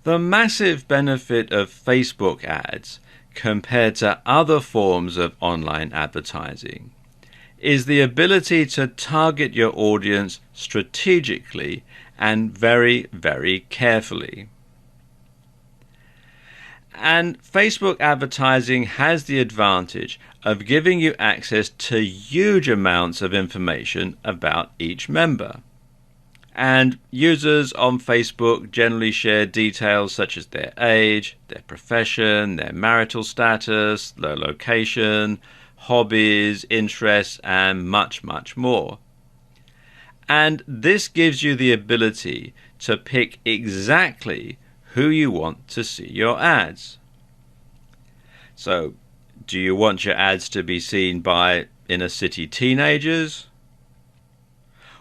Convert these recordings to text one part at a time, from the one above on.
The massive benefit of Facebook ads compared to other forms of online advertising is the ability to target your audience strategically and very, very carefully. And Facebook advertising has the advantage of giving you access to huge amounts of information about each member. And users on Facebook generally share details such as their age, their profession, their marital status, their location, hobbies, interests, and much, much more. And this gives you the ability to pick exactly who you want to see your ads. So, do you want your ads to be seen by inner city teenagers?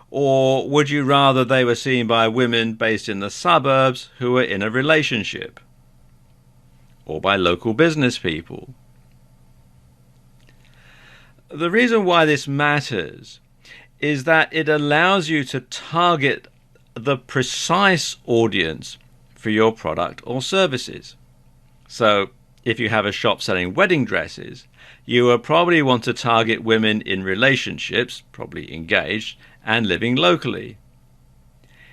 Or would you rather they were seen by women based in the suburbs who are in a relationship? Or by local business people? The reason why this matters is that it allows you to target the precise audience for your product or services. So, if you have a shop selling wedding dresses, you will probably want to target women in relationships, probably engaged, and living locally.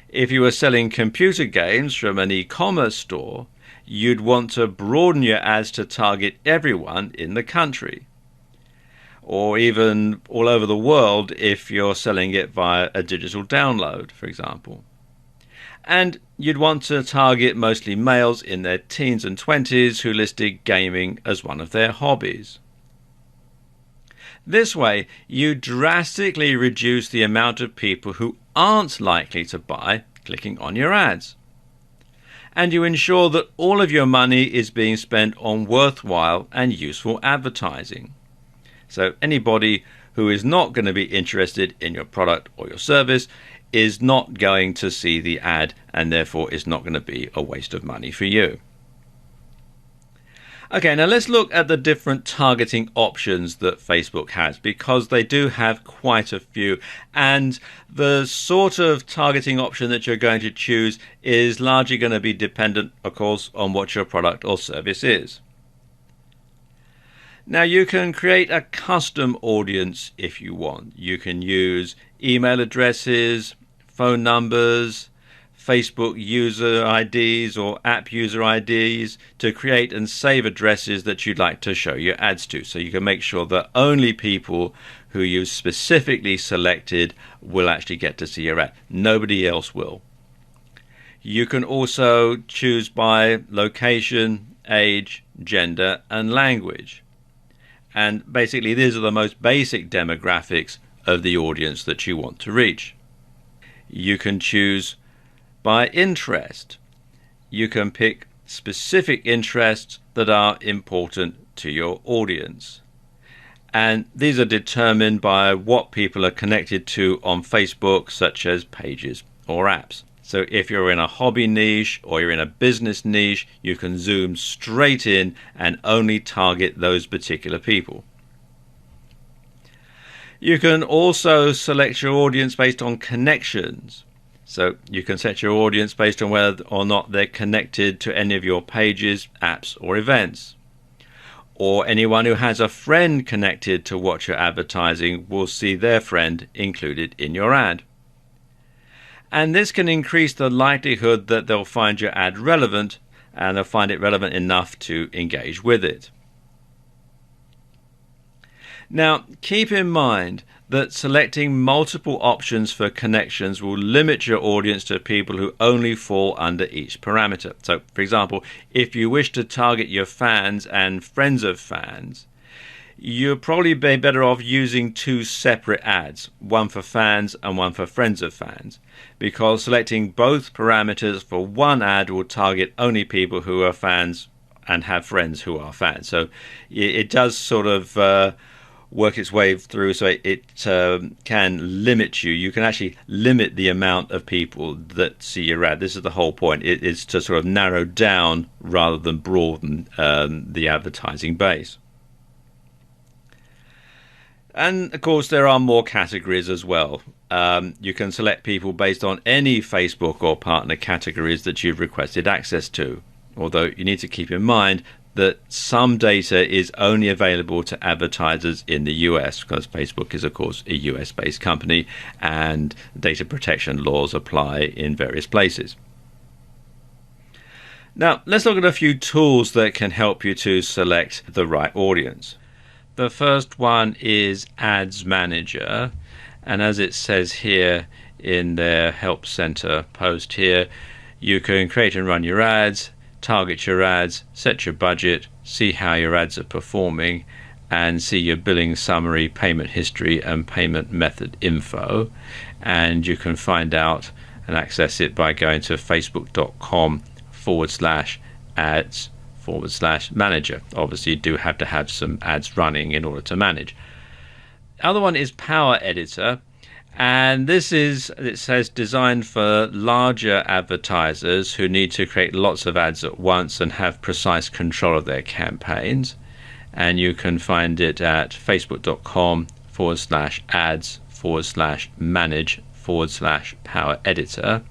If you were selling computer games from an e-commerce store, you'd want to broaden your ads to target everyone in the country, or even all over the world if you're selling it via a digital download, for example. And you'd want to target mostly males in their teens and 20s who listed gaming as one of their hobbies. This way, you drastically reduce the amount of people who aren't likely to buy clicking on your ads. And you ensure that all of your money is being spent on worthwhile and useful advertising. So anybody who is not going to be interested in your product or your service is not going to see the ad, and therefore is not going to be a waste of money for you. Okay, now let's look at the different targeting options that Facebook has, because they do have quite a few, and the sort of targeting option that you're going to choose is largely going to be dependent, of course, on what your product or service is. Now, you can create a custom audience if you want. You can use email addresses, phone numbers, Facebook user IDs or app user IDs to create and save addresses that you'd like to show your ads to. So you can make sure that only people who you specifically selected will actually get to see your ad. Nobody else will. You can also choose by location, age, gender, and language. And basically these are the most basic demographics of the audience that you want to reach. You can choose by interest. You can pick specific interests that are important to your audience. And these are determined by what people are connected to on Facebook, such as pages or apps. So if you're in a hobby niche or you're in a business niche, you can zoom straight in and only target those particular people. You can also select your audience based on connections. So you can set your audience based on whether or not they're connected to any of your pages, apps, or events. Or anyone who has a friend connected to what you're advertising will see their friend included in your ad. And this can increase the likelihood that they'll find your ad relevant, and they'll find it relevant enough to engage with it. Now, keep in mind that selecting multiple options for connections will limit your audience to people who only fall under each parameter. So, for example, if you wish to target your fans and friends of fans, you'll probably be better off using two separate ads, one for fans and one for friends of fans, because selecting both parameters for one ad will target only people who are fans and have friends who are fans. So it does sort of work its way through, so it can limit you. You can actually limit the amount of people that see your ad. This is the whole point. It is to sort of narrow down rather than broaden the advertising base. And of course there are more categories as well. You can select people based on any Facebook or partner categories that you've requested access to. Although you need to keep in mind that some data is only available to advertisers in the US, because Facebook is, of course, a US-based company and data protection laws apply in various places. Now, let's look at a few tools that can help you to select the right audience. The first one is Ads Manager, and as it says here in their Help Center post here, you can create and run your ads, target your ads, set your budget, see how your ads are performing, and see your billing summary, payment history, and payment method info. And you can find out and access it by going to facebook.com/ads/manager. Obviously, you do have to have some ads running in order to manage. The other one is Power Editor. And this is, it says, designed for larger advertisers who need to create lots of ads at once and have precise control of their campaigns. And you can find it at facebook.com/ads/manage/power editor.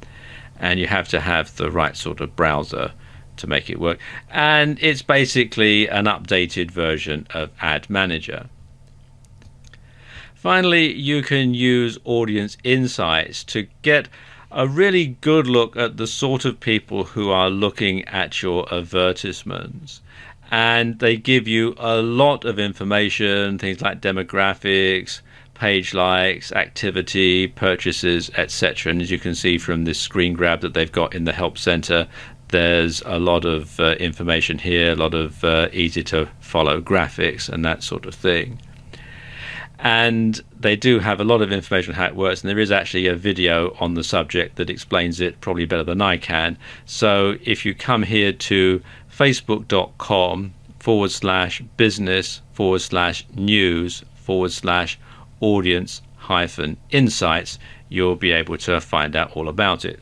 And you have to have the right sort of browser to make it work. And it's basically an updated version of Ad Manager. Finally, you can use Audience Insights to get a really good look at the sort of people who are looking at your advertisements. And they give you a lot of information, things like demographics, page likes, activity, purchases, etc. And as you can see from this screen grab that they've got in the Help Center, there's a lot of information here, a lot of easy to follow graphics and that sort of thing. And they do have a lot of information on how it works, and there is actually a video on the subject that explains it probably better than I can. So if you come here to facebook.com/business/news/audience-insights, you'll be able to find out all about it.